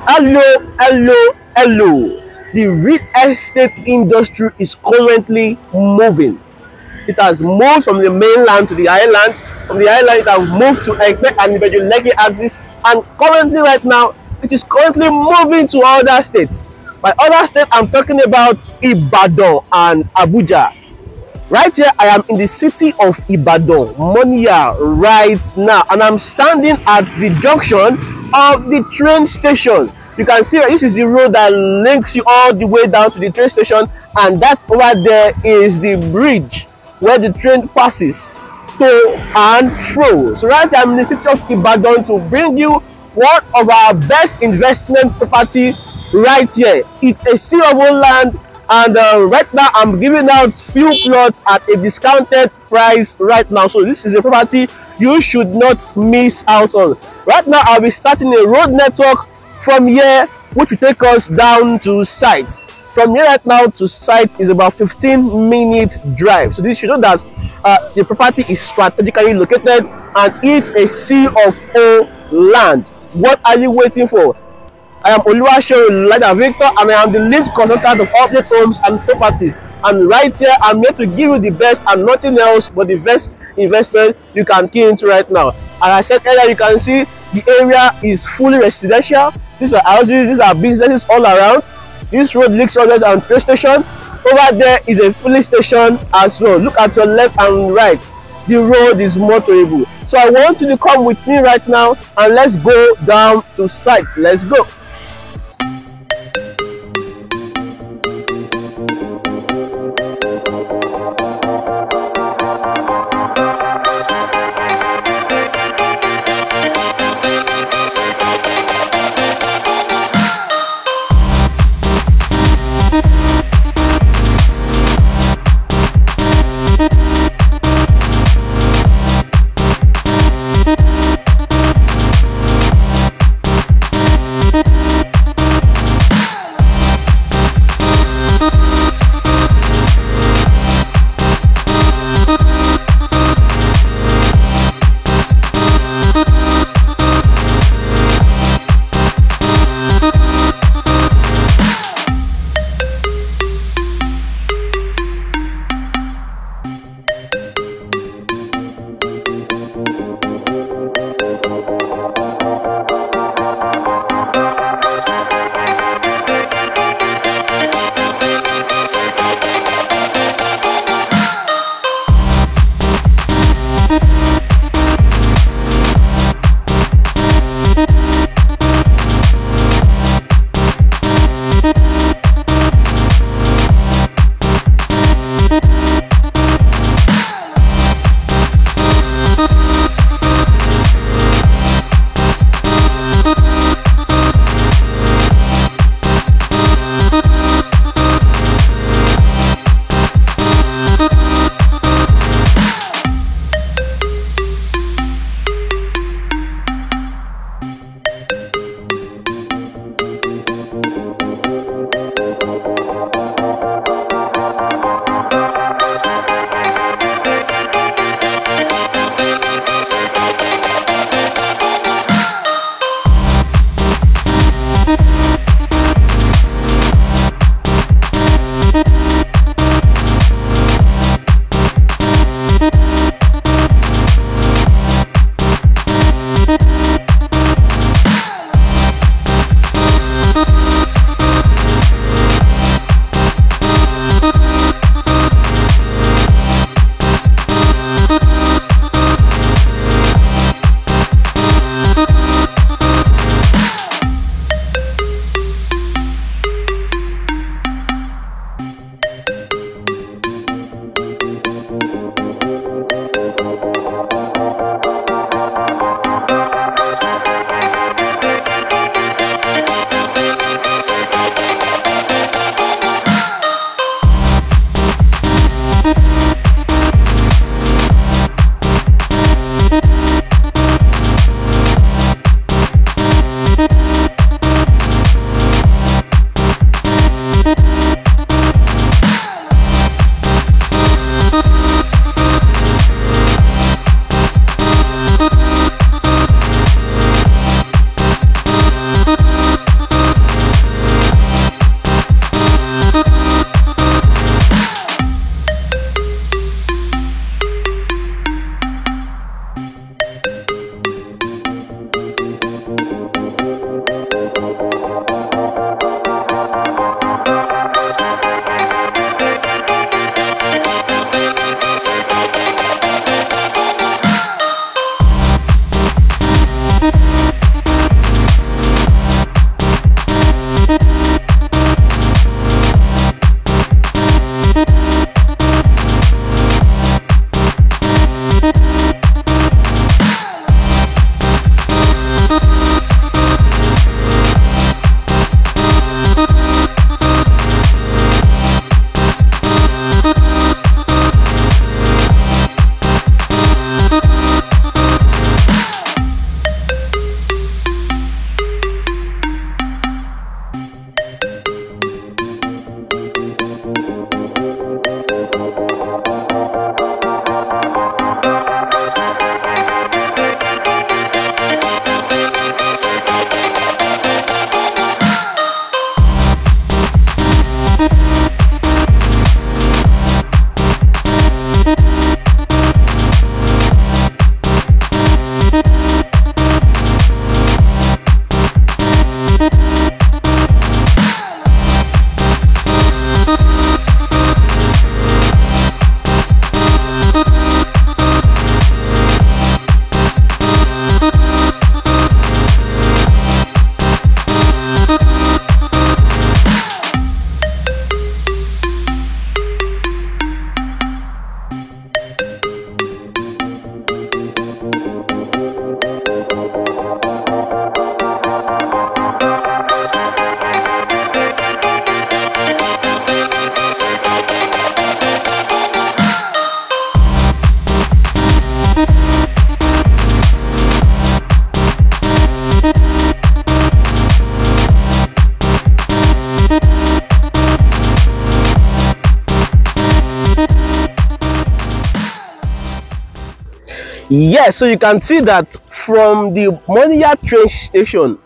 Hello. The real estate industry is currently moving. It has moved from the mainland to the island. From the island, it has moved to Ekpe and Ibejuleke axis. And currently, right now, it is currently moving to other states. By other states, I'm talking about Ibadan and Abuja. Right here, I am in the city of Ibadan, Moniya, right now, and I'm standing at the junction of the train station. You can see this is the road that links you all the way down to the train station, and that over there is the bridge where the train passes to and fro. So right here, I'm in the city of Ibadan to bring you one of our best investment property right here. It's a sea of land, and right now I'm giving out few plots at a discounted price right now. So this is a property you should not miss out on. Right now I'll be starting a road network from here, which will take us down to site. From here right now to site is about 15-minute drive. So this should know that the property is strategically located and it's a sea of land. What are you waiting for? I am Oluwaseun Victor, and I am the lead consultant of Update Homes and Properties. And right here, I'm here to give you the best and nothing else but the best investment you can key into right now. As I said earlier, you can see the area is fully residential. These are houses, these are businesses all around. This road leads always on train station. Over there is a filling station as well. Look at your left and right. The road is motorable. So I want you to come with me right now and let's go down to site. Let's go. Yes, so you can see that from the Moniya train station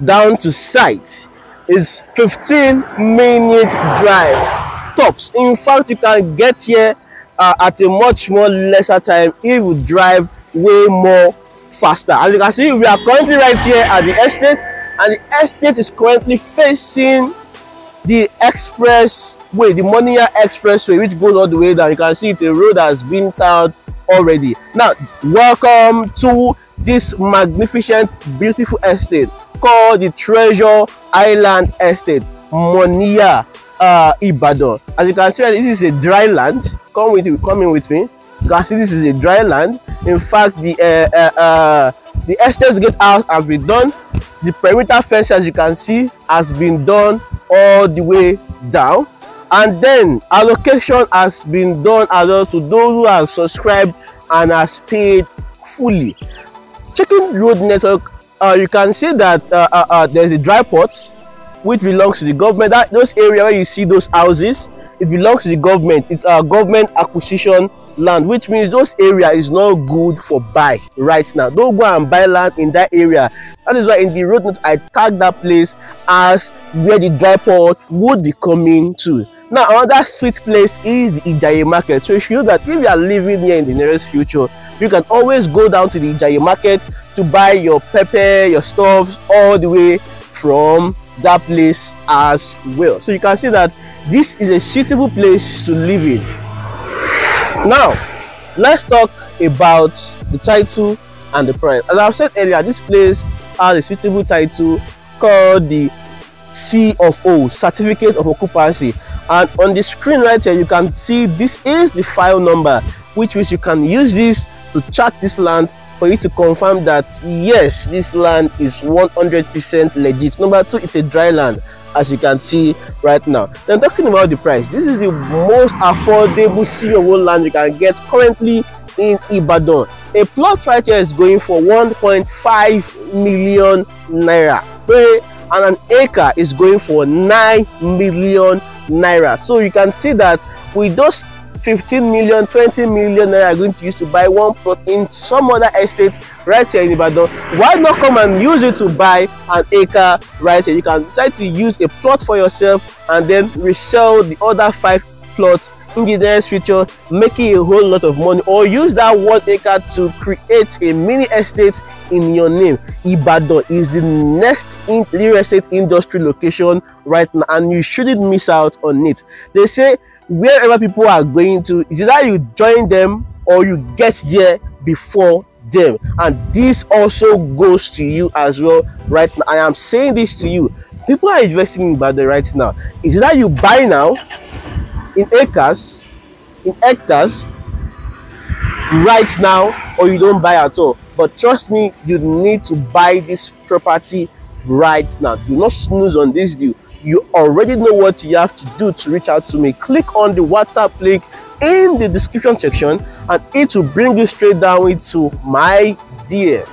down to site is 15-minute drive tops. In fact, you can get here at a much more lesser time if you drive way more faster. As you can see, we are currently right here at the estate, and the estate is currently facing the expressway, the Moniya expressway, which goes all the way down. You can see it's a road that has been tiled already. Now, welcome to this magnificent, beautiful estate called the Treasure Island Estate, Moniya Ibadan. As you can see, this is a dry land. Come in with me. You can see this is a dry land. In fact, the estate gate house has been done. The perimeter fence, as you can see, has been done all the way down, and then allocation has been done as well to those who have subscribed and has paid fully. Checking road network, you can see that there's a dry port which belongs to the government. Those areas where you see those houses, it belongs to the government. It's a government acquisition land, which means those area is not good for buy right now. Don't go and buy land in that area. That is why in the road note I tagged that place as where the dry port would be coming to. Now, another sweet place is the Iseyin market. So you should know that if you are living here in the nearest future, you can always go down to the Iseyin market to buy your pepper, your stuffs, all the way from that place as well. So you can see that this is a suitable place to live in. Now, let's talk about the title and the price. As I've said earlier, this place has a suitable title called the C of O, Certificate of Occupancy. And on the screen right here, you can see this is the file number, which means you can use this to chart this land for you to confirm that yes, this land is 100% legit. Number two, it's a dry land, as you can see right now. Then talking about the price, this is the most affordable CO land you can get currently in Ibadan. A plot right here is going for 1.5 million naira, and an acre is going for 9 million naira. So you can see that with those 15 million, 20 million naira going to use to buy one plot in some other estate right here in Ibadan, why not come and use it to buy an acre right here? You can decide to use a plot for yourself and then resell the other 5 plots in the next future, making a whole lot of money, or use that 1 acre to create a mini estate in your name. Ibadan is the next real estate industry location right now, and you shouldn't miss out on it. They say wherever people are going to, is either you join them or you get there before them, and this also goes to you as well right now. I am saying this to you, people are investing in Ibadan right now. Is either you buy now in acres, in hectares right now, or you don't buy at all. But trust me, you need to buy this property right now. Do not snooze on this deal. You already know what you have to do to reach out to me. Click on the WhatsApp link in the description section and it will bring you straight down into my DM.